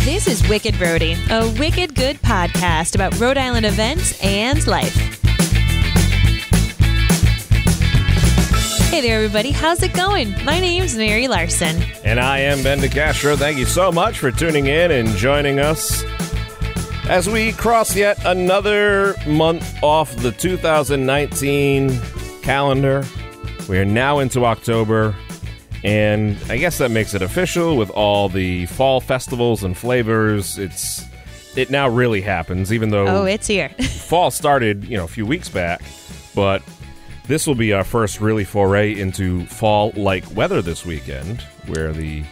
This is Wicked Rhody, a wicked good podcast about Rhode Island events and life. Hey there, everybody. How's it going? My name's Mary Larson. And I am Ben DeCastro. Thank you so much for tuning in and joining us as we cross yet another month off the 2019 calendar. We are now into October, and I guess that makes it official with all the fall festivals and flavors. It now really happens, even though it's here. Fall started, a few weeks back, but this will be our first really foray into fall-like weather this weekend, where the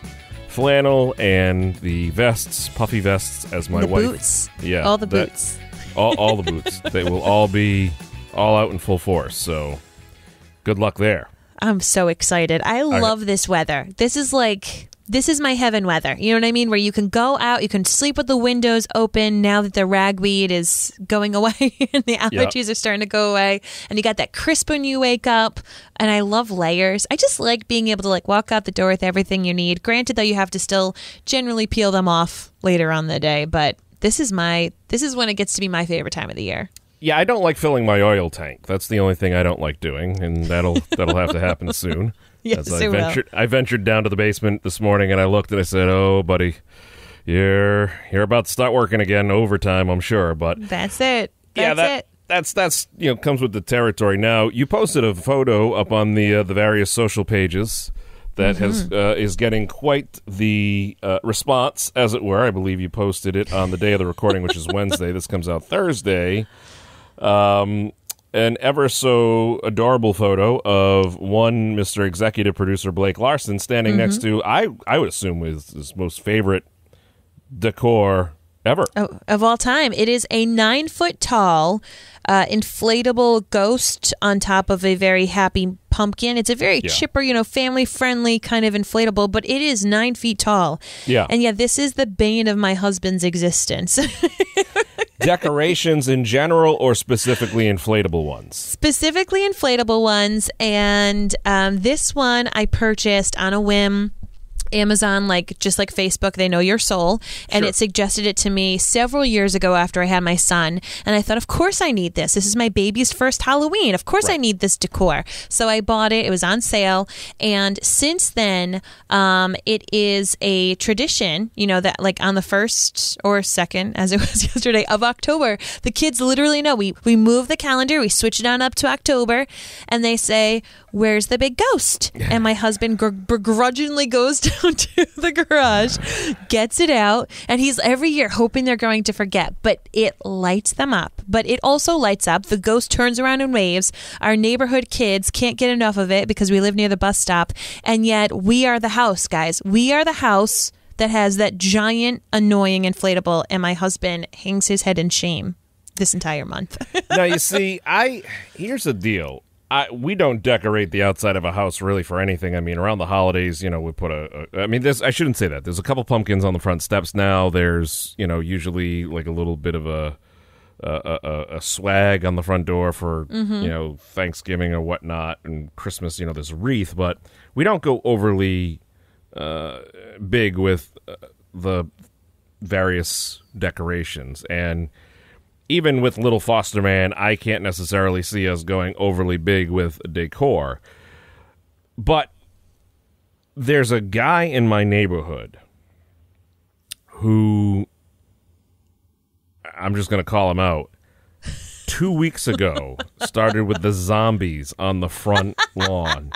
flannel and the vests, puffy vests, as my wife... boots. Yeah. All the boots. All the boots. They will all be all out in full force, so good luck there. I'm so excited. I love this weather. This is my heaven weather. You know what I mean? Where you can go out, you can sleep with the windows open now that the ragweed is going away and the allergies are starting to go away. And you got that crisp when you wake up. And I love layers. I just like being able to walk out the door with everything you need. Granted, though, you have to still generally peel them off later on the day. But this is when it gets to be my favorite time of the year. Yeah, I don't like filling my oil tank. That's the only thing I don't like doing, and that'll have to happen soon. Yes, I ventured down to the basement this morning, and I looked and I said, "Oh, buddy, you're about to start working again, overtime, I'm sure." But that's it. That's comes with the territory. Now, you posted a photo up on the various social pages that is getting quite the response, as it were. I believe you posted it on the day of the recording, which is Wednesday. This comes out Thursday. An ever so adorable photo of one Mr. Executive Producer Blake Larson standing next to, I would assume, his most favorite decor ever. Oh, of all time. It is a 9-foot tall inflatable ghost on top of a very happy pumpkin. It's a very chipper, family-friendly kind of inflatable, but it is 9 feet tall. Yeah. And this is the bane of my husband's existence. Decorations in general, or specifically inflatable ones? Specifically inflatable ones, and this one I purchased on a whim. Amazon, just like Facebook, they know your soul, and it suggested it to me several years ago after I had my son, and I thought, of course I need this. This is my baby's first Halloween. Of course I need this decor. So I bought it. It was on sale, and since then, it is a tradition, that on the 1st or 2nd, as it was yesterday, of October, the kids literally know. We move the calendar, we switch it on up to October, and they say, "Where's the big ghost?" And my husband begrudgingly goes down to the garage, gets it out, and he's every year hoping they're going to forget, but it lights them up. But it also lights up. The ghost turns around and waves. Our neighborhood kids can't get enough of it because we live near the bus stop, and yet we are the house, guys. We are the house that has that giant, annoying inflatable, and my husband hangs his head in shame this entire month. Now, you see, here's the deal. We don't decorate the outside of a house really for anything. I mean, around the holidays, we put I shouldn't say that. There's a couple pumpkins on the front steps now. There's, usually a little bit of a swag on the front door for, Thanksgiving or whatnot, and Christmas, there's a wreath, but we don't go overly big with the various decorations. And even with Little Foster Man, I can't necessarily see us going overly big with decor. But there's a guy in my neighborhood who, I'm just going to call him out, 2 weeks ago started with the zombies on the front lawn.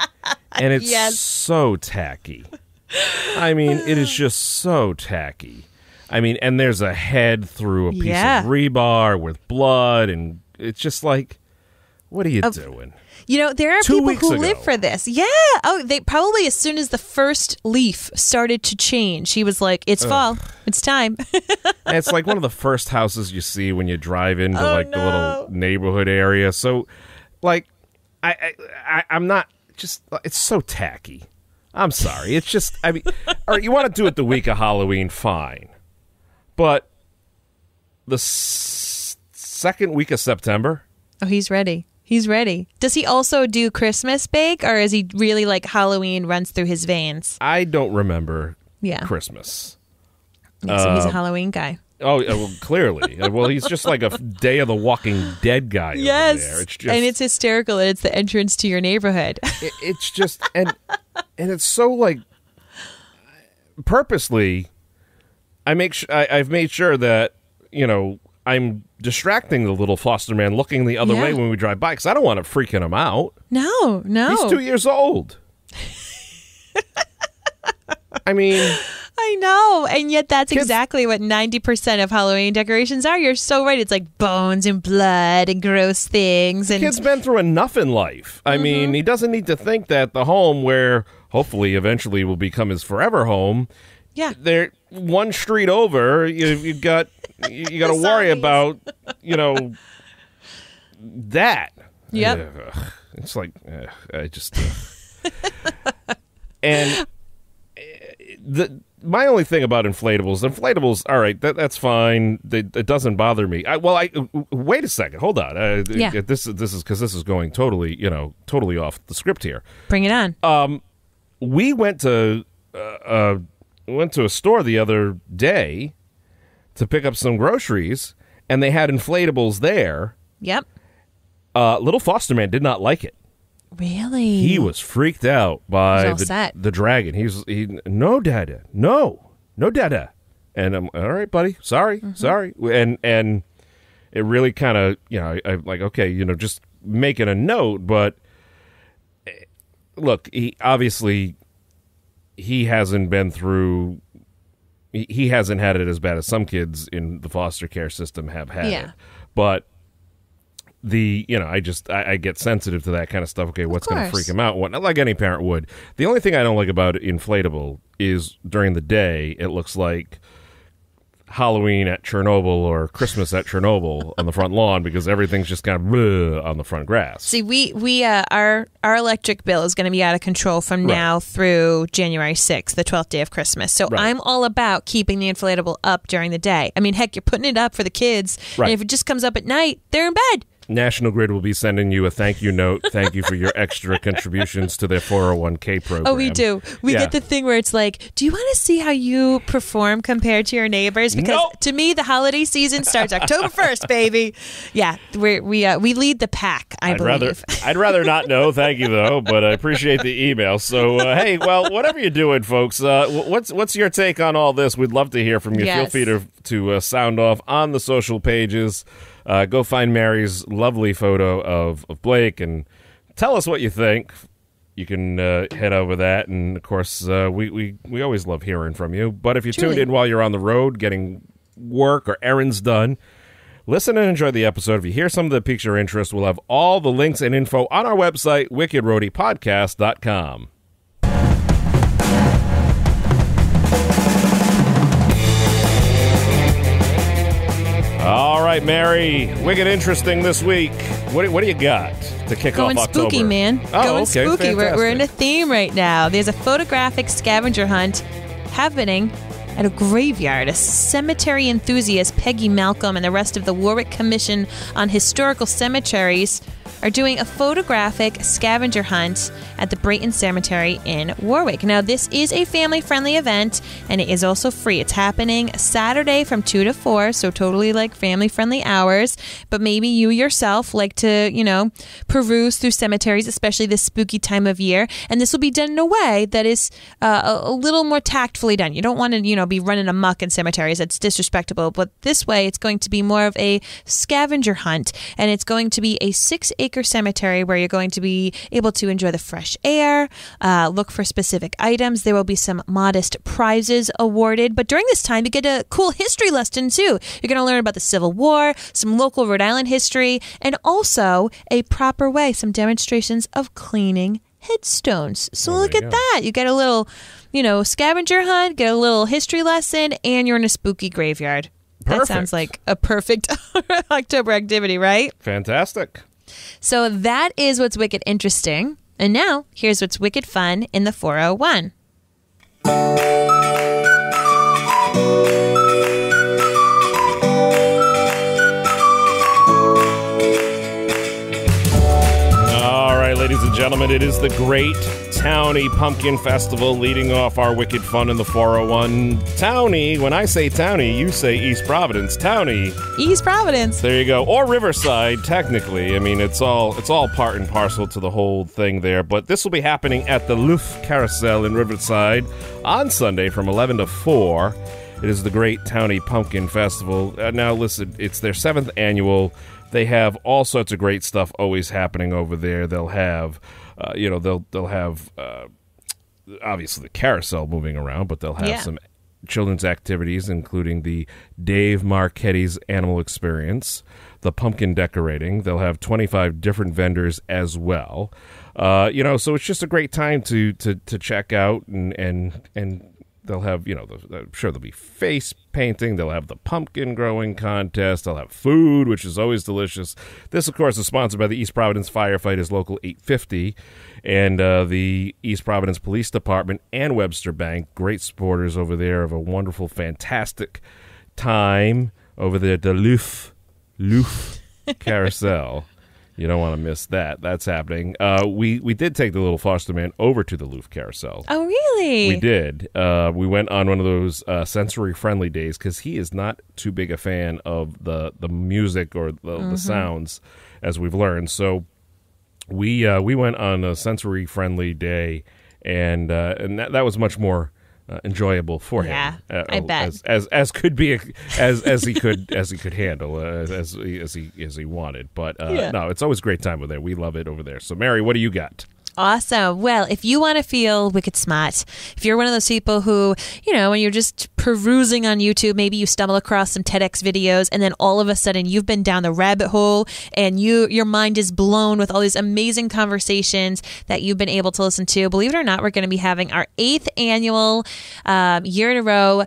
And it's so tacky. I mean, it is just so tacky. I mean, and there's a head through a piece of rebar with blood, and it's just like, what are you doing? There are people who live for this. Yeah. Oh, they probably, as soon as the first leaf started to change, he was like, it's fall. It's time. And it's like one of the first houses you see when you drive into the little neighborhood area. So, I'm not just, it's so tacky. I'm sorry. It's just, all right, you want to do it the week of Halloween, fine. But the second week of September? Oh, he's ready. He's ready. Does he also do Christmas bake, or is he really Halloween runs through his veins? I don't remember Christmas. Yeah, so he's a Halloween guy. Oh, well, clearly. Well, he's just like a Day of the Walking Dead guy over there. It's just, and it's hysterical that it's the entrance to your neighborhood. It's just, and it's so like, purposely, I've made sure that, I'm distracting the little foster man looking the other way when we drive by, because I don't want to freaking him out. No. He's 2 years old. I mean... I know, and yet that's exactly what 90% of Halloween decorations are. You're so right. It's like bones and blood and gross things. And kid's been through enough in life. I mean, he doesn't need to think that the home where hopefully eventually will become his forever home. Yeah, they're one street over. You've got to worry about that. Yep. It's like I just and my only thing about inflatables, all right, that's fine. It doesn't bother me. Wait a second, hold on. This is because this is going totally off the script here. Bring it on. We went to a store the other day to pick up some groceries, and they had inflatables there. Yep. Little foster man did not like it. Really? He was freaked out by the dragon. He no dada, no dada, and I'm all right, buddy. Sorry, and it really kind of I'm like, okay, just making a note, but look, he obviously hasn't been through. He hasn't had it as bad as some kids in the foster care system have had it, but. I get sensitive to that kind of stuff. Okay, what's going to freak him out? Not like any parent would. The only thing I don't like about inflatable is during the day, it looks like Halloween at Chernobyl or Christmas at Chernobyl on the front lawn because everything's just kind of bleh on the front grass. See, we our electric bill is going to be out of control from now through January 6th, the 12th day of Christmas. So I'm all about keeping the inflatable up during the day. I mean, heck, you're putting it up for the kids, and if it just comes up at night, they're in bed. National Grid will be sending you a thank you note. Thank you for your extra contributions to their 401k program. Oh, we do. We get the thing where it's like, do you want to see how you perform compared to your neighbors? Because to me, the holiday season starts October 1st, baby. Yeah, we lead the pack, I believe. I'd rather not know. Thank you, though, but I appreciate the email. So, hey, well, whatever you're doing, folks, what's your take on all this? We'd love to hear from you. Yes. Feel free to sound off on the social pages. Go find Mary's lovely photo of Blake and tell us what you think. You can head over that. And, of course, we always love hearing from you. But if you tuned in while you're on the road getting work or errands done, listen and enjoy the episode. If you hear something that piques your interest, we'll have all the links and info on our website, wickedroadypodcast.com. All right, Mary. Wicked interesting this week. What do you got to kick off October? Going spooky, man. Oh, Going okay, spooky. We're in a theme right now. There's a photographic scavenger hunt happening at a graveyard. A cemetery enthusiast, Peggy Malcolm, and the rest of the Warwick Commission on Historical Cemeteries are doing a photographic scavenger hunt at the Brayton Cemetery in Warwick. Now, this is a family-friendly event, and it is also free. It's happening Saturday from 2 to 4, so totally like family-friendly hours. But maybe you yourself like to, peruse through cemeteries, especially this spooky time of year. And this will be done in a way that is a little more tactfully done. You don't want to, be running amok in cemeteries. That's disrespectful. But this way, it's going to be more of a scavenger hunt, and it's going to be a 6-acre cemetery where you're going to be able to enjoy the fresh air, look for specific items. There will be some modest prizes awarded, but during this time you get a cool history lesson too. You're going to learn about the Civil War, some local Rhode Island history, and also a proper way, some demonstrations of cleaning headstones. So look at that. You get a little, scavenger hunt, get a little history lesson, and you're in a spooky graveyard. Perfect. That sounds like a perfect October activity, right? Fantastic. So that is what's wicked interesting. And now, here's what's wicked fun in the 401. All right, ladies and gentlemen, it is the Great Townie Pumpkin Festival leading off our wicked fun in the 401. Townie, when I say Townie, you say East Providence. Townie. East Providence. There you go. Or Riverside, technically. I mean, it's all part and parcel to the whole thing there. But this will be happening at the Louf Carousel in Riverside on Sunday from 11 to 4. It is the Great Townie Pumpkin Festival. Now, listen, it's their 7th annual. They have all sorts of great stuff always happening over there. They'll have, they'll have obviously the carousel moving around, but they'll have some children's activities, including the Dave Marchetti's Animal Experience, the pumpkin decorating. They'll have 25 different vendors as well. So it's just a great time to check out and they'll have, I'm sure there'll be face painting. They'll have the pumpkin growing contest. They'll have food, which is always delicious. This, of course, is sponsored by the East Providence Firefighters Local 850 and the East Providence Police Department and Webster Bank. Great supporters over there of a wonderful, fantastic time over there at the Louf Carousel. You don't want to miss that. That's happening. We did take the little foster man over to the Louf Carousel. Oh, really? We did. We went on one of those sensory-friendly days because he is not too big a fan of the music or the sounds, as we've learned. So we went on a sensory-friendly day, and that was much more enjoyable for him. Yeah, I bet. As could be as he could handle as he wanted. But no, it's always a great time over there. We love it over there. So Mary, what do you got? Awesome. Well, if you want to feel wicked smart, if you're one of those people who, when you're just perusing on YouTube, maybe you stumble across some TEDx videos and then all of a sudden you've been down the rabbit hole and your mind is blown with all these amazing conversations that you've been able to listen to. Believe it or not, we're going to be having our 8th annual year in a row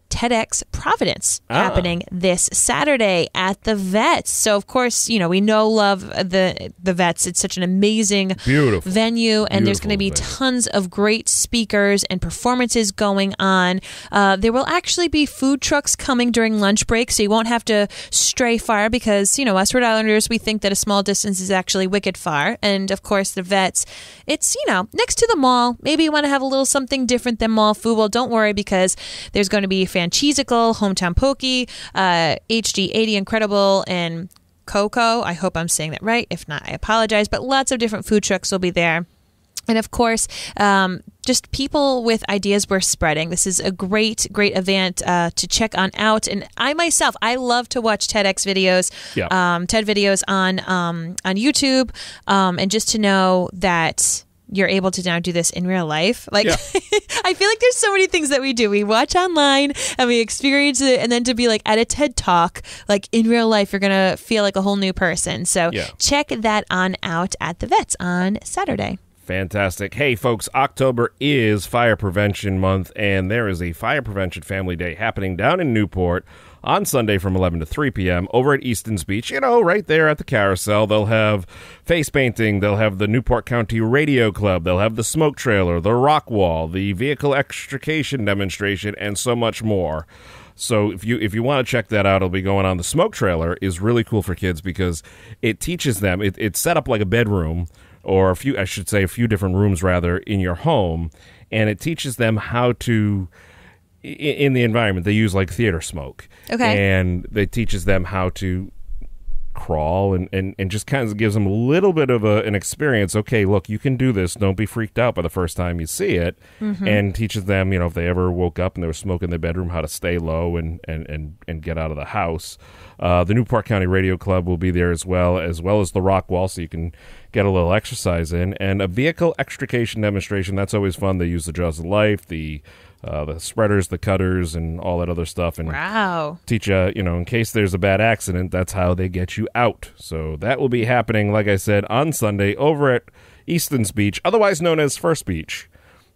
TEDx Providence happening this Saturday at the Vets. So, of course, we love the Vets. It's such an amazing venue, and there's going to be tons of great speakers and performances going on. There will actually be food trucks coming during lunch break, so you won't have to stray far because, us Rhode Islanders, we think that a small distance is actually wicked far. And, of course, the Vets, it's, next to the mall. Maybe you want to have a little something different than mall food. Well, don't worry because there's going to be Cheesicle, Hometown Pokey, HD 80 Incredible, and Coco. I hope I'm saying that right. If not, I apologize. But lots of different food trucks will be there. And of course, just people with ideas worth spreading. This is a great event to check on out. And I love to watch TEDx videos, TED videos on YouTube, and just to know that you're able to now do this in real life. I feel like there's so many things that we do. We watch online and we experience it, and then to be at a TED Talk, in real life, you're going to feel like a whole new person. So check that on out at the Vets on Saturday. Fantastic. Hey, folks, October is Fire Prevention Month, and there is a Fire Prevention Family Day happening down in Newport on Sunday from 11 to 3 p.m. over at Easton's Beach, right there at the carousel. They'll have face painting. They'll have the Newport County Radio Club. They'll have the smoke trailer, the rock wall, the vehicle extrication demonstration, and so much more. So if you want to check that out, it'll be going on. The smoke trailer is really cool for kids because it teaches them. It's set up like a bedroom, or a few different rooms rather in your home, and it teaches them how to. In the environment, they use theater smoke. Okay. And it teaches them how to crawl and just kind of gives them a little bit of an experience. Okay, look, you can do this. Don't be freaked out by the first time you see it. Mm-hmm. And teaches them, if they ever woke up and there was smoke in their bedroom, how to stay low and get out of the house. The Newport County Radio Club will be there as well as the rock wall, so you can get a little exercise in. And a vehicle extrication demonstration, that's always fun. They use the jaws of life, the spreaders, the cutters, and all that other stuff. And teach you, in case there's a bad accident, that's how they get you out. So that will be happening, like I said, on Sunday over at Easton's Beach, otherwise known as First Beach,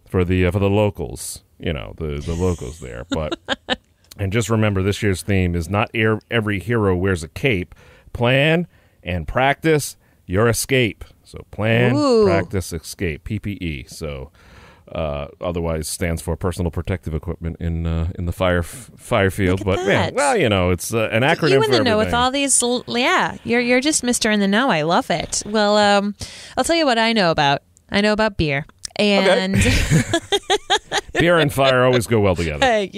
for the locals, the locals there. But and just remember, this year's theme is not every hero wears a cape. Plan and practice your escape. So plan, practice, escape, PPE. So otherwise stands for personal protective equipment in the fire field. But that. man, well, it's an acronym. You in for the know with everything. all these? Yeah, you're just Mr. in the know. I love it. Well, I'll tell you what I know about. I know about beer. And beer and fire always go well together. Hey,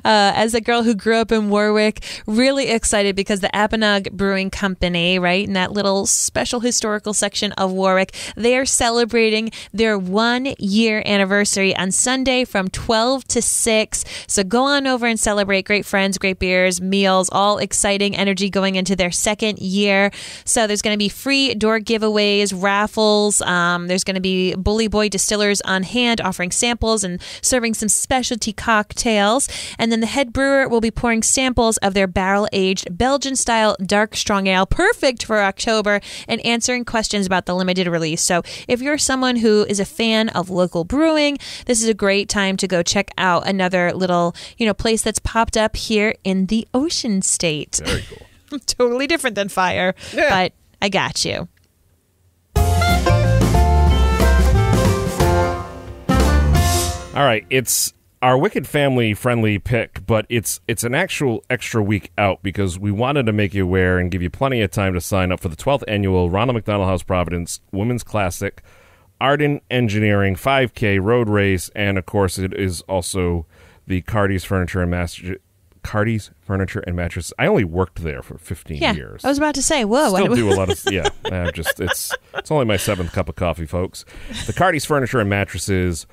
as a girl who grew up in Warwick, really excited because the Apponaug Brewing Company, right, in that little special historical section of Warwick, they are celebrating their 1 year anniversary on Sunday from 12 to 6. So go on over and celebrate. Great friends, great beers, meals, all exciting energy going into their 2nd year. So there's going to be free door giveaways, raffles. There's going to be Bully Boy distillers on hand offering samples and serving some specialty cocktails. And then the head brewer will be pouring samples of their barrel-aged Belgian-style dark strong ale, perfect for October, and answering questions about the limited release. So if you're someone who is a fan of local brewing, this is a great time to go check out another little, place that's popped up here in the Ocean State. Very cool. Totally different than fire, but I got you. All right, it's our Wicked Family friendly pick, but it's an actual extra week out because we wanted to make you aware and give you plenty of time to sign up for the 12th annual Ronald McDonald House Providence Women's Classic Arden Engineering 5K Road Race, and of course it is also the Cardi's Furniture and Mattress. I only worked there for 15 years. I was about to say, whoa. Still do a lot of, it's only my 7th cup of coffee, folks. The Cardi's Furniture and Mattresses,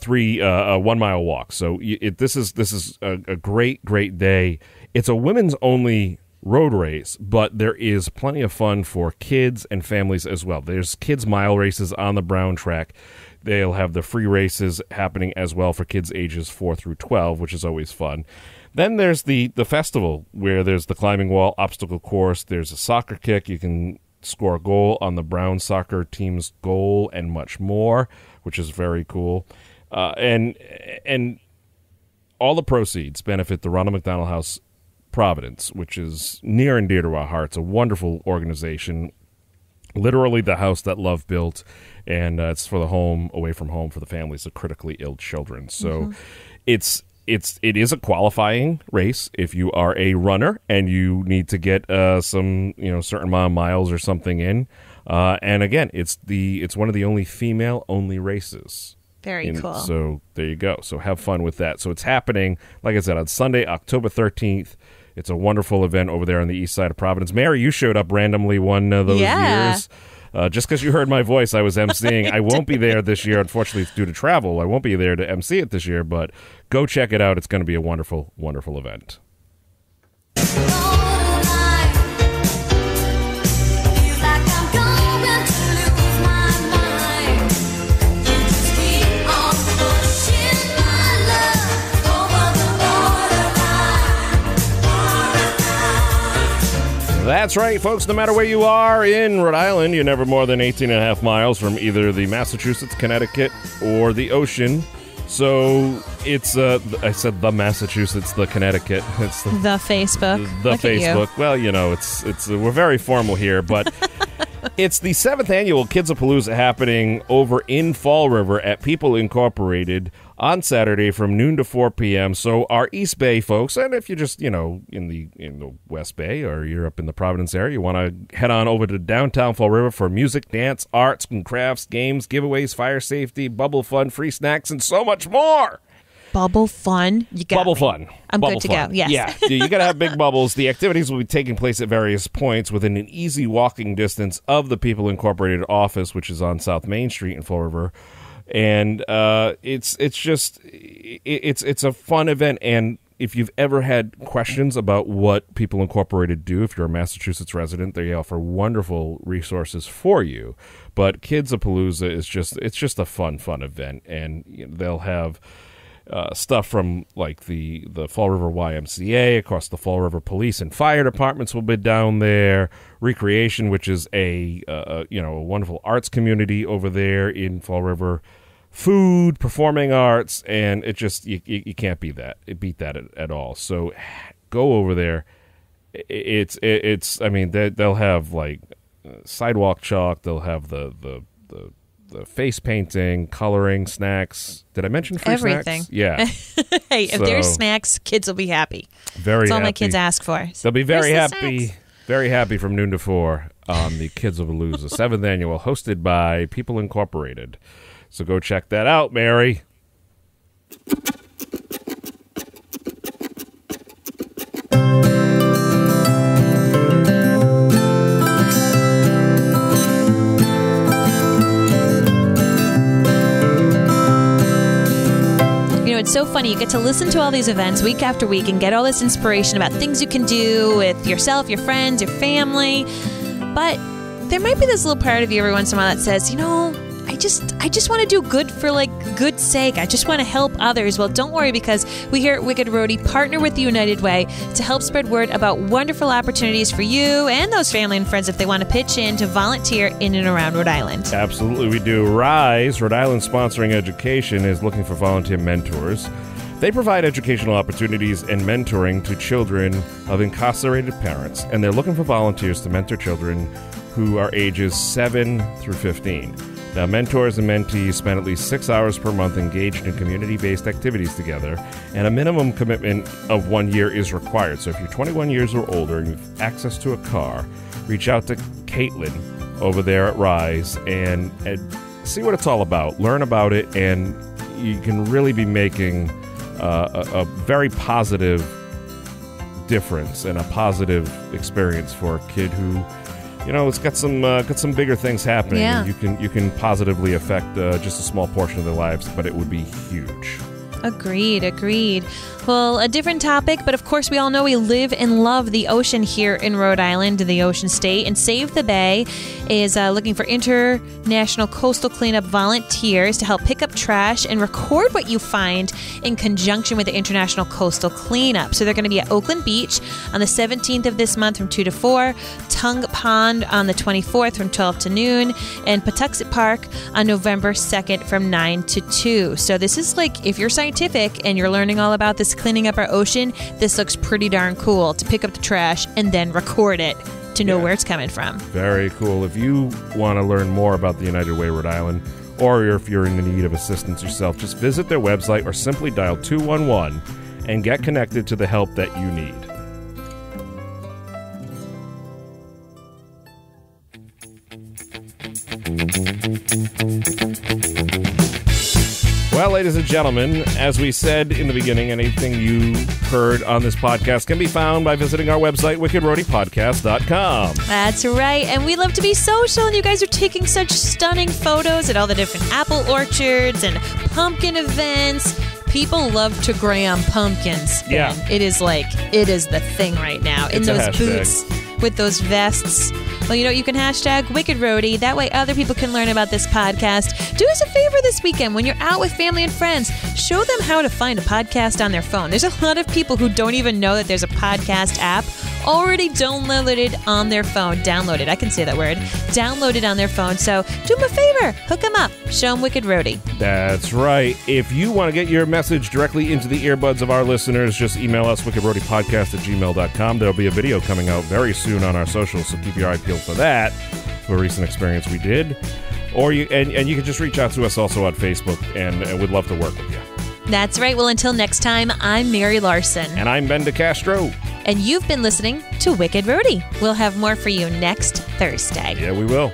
1 mile walk. So this is a great day. It's a women's only road race, but there is plenty of fun for kids and families as well. There's kids mile races on the Brown track. They'll have the free races happening as well for kids ages 4 through 12, which is always fun. Then there's the festival where there's the climbing wall, obstacle course. There's a soccer kick. You can score a goal on the Brown soccer team's goal and much more, which is very cool. And all the proceeds benefit the Ronald McDonald House Providence, which is near and dear to our hearts. A wonderful organization, literally the house that love built, and it's for the home away from home for the families of critically ill children. So it is a qualifying race if you are a runner and you need to get some certain amount of miles or something in. And again, it's one of the only female only races. Very cool. So there you go. So have fun with that. So it's happening, like I said, on Sunday, October 13th. It's a wonderful event over there on the east side of Providence. Mary, you showed up randomly one of those years. Just because you heard my voice, I was emceeing. I won't be there this year. Unfortunately, it's due to travel. I won't be there to MC it this year, but go check it out. It's going to be a wonderful, wonderful event. That's right, folks. No matter where you are in Rhode Island, you're never more than 18 and a half miles from either the Massachusetts, Connecticut, or the ocean. So it's, I said the Massachusetts, the Connecticut. It's the Facebook. The Look Facebook. Well, it's we're very formal here, but it's the 7th annual Kidsapalooza happening over in Fall River at People Incorporated on Saturday from noon to 4 p.m. So our East Bay folks, and if you're just, in the West Bay or you're up in the Providence area, you want to head on over to downtown Fall River for music, dance, arts and crafts, games, giveaways, fire safety, bubble fun, free snacks, and so much more. Bubble fun. You got Bubble me. fun. I'm Bubble good to fun. go. Yes. Yeah. You got to have big bubbles. The activities will be taking place at various points within an easy walking distance of the People Incorporated office, which is on South Main Street in Fall River. And it's a fun event. And if you've ever had questions about what People Incorporated do, if you're a Massachusetts resident, they offer wonderful resources for you. But Kidsapalooza is just a fun event, and they'll have stuff from like the Fall River YMCA, of course the Fall River Police and Fire Departments will be down there. Recreation, which is a wonderful arts community over there in Fall River. Food, performing arts, and it just you can't beat that at all. So go over there. It's I mean they'll have like sidewalk chalk. They'll have the face painting, coloring, snacks. Did I mention free Everything. snacks? Yeah. Hey, if there's snacks, kids will be happy. That's all my kids ask for. They'll be very Where's the happy. snacks? Very happy from noon to 4 on the Kids of Palooza 7th annual, hosted by People Incorporated. So go check that out, Mary. It's so funny. You get to listen to all these events week after week and get all this inspiration about things you can do with yourself, your friends, your family. But there might be this little part of you every once in a while that says, I just want to do good for good sake. I just want to help others. Well, don't worry, because we here at Wicked Rhody partner with the United Way to help spread word about wonderful opportunities for you and those family and friends if they want to pitch in to volunteer in and around Rhode Island. Absolutely, we do. RISE, Rhode Island Sponsoring Education, is looking for volunteer mentors. They provide educational opportunities and mentoring to children of incarcerated parents, and they're looking for volunteers to mentor children who are ages 7 through 15. Now, mentors and mentees spend at least 6 hours per month engaged in community-based activities together, and a minimum commitment of 1 year is required. So if you're 21 years or older and you have access to a car, reach out to Kaitlin over there at RISE and see what it's all about. Learn about it, and you can really be making a very positive difference and a positive experience for a kid who, it's got some bigger things happening. Yeah. And you can positively affect just a small portion of their lives, but it would be huge. Agreed. Well, a different topic, but of course we all know we live and love the ocean here in Rhode Island, the Ocean State, and Save the Bay is looking for international coastal cleanup volunteers to help pick up trash and record what you find in conjunction with the International Coastal Cleanup. So they're going to be at Oakland Beach on the 17th of this month from 2 to 4, Tongue Pond on the 24th from 12 to noon, and Patuxent Park on November 2nd from 9 to 2. So this is if you're scientific and you're learning all about this cleaning up our ocean, this looks pretty darn cool to pick up the trash and then record it to know where it's coming from. Very cool. If you want to learn more about the United Way Rhode Island, or if you're in the need of assistance yourself, just visit their website or simply dial 211 and get connected to the help that you need. Well, ladies and gentlemen, as we said in the beginning, anything you heard on this podcast can be found by visiting our website, wickedroadypodcast.com. That's right, and we love to be social, and you guys are taking such stunning photos at all the different apple orchards and pumpkin events. People love to gram pumpkins. Yeah. It is the thing right now. It's in those a hashtag. Boots with those vests. Well, you can hashtag Wicked Rhody. That way other people can learn about this podcast. Do us a favor this weekend when you're out with family and friends. Show them how to find a podcast on their phone. There's a lot of people who don't even know that there's a podcast app already downloaded on their phone. Downloaded. I can say that word. Downloaded on their phone. So do them a favor. Hook them up. Show them Wicked Rhody. That's right. If you want to get your message directly into the earbuds of our listeners, just email us, wickedroadypodcast@gmail.com. There'll be a video coming out very soon on our socials, so keep your eye peeled for that, for a recent experience we did. Or you can just reach out to us also on Facebook, and we'd love to work with you. That's right. Well, until next time, I'm Mary Larson. And I'm Ben DeCastro. And you've been listening to Wicked Rhody. We'll have more for you next Thursday. Yeah, we will.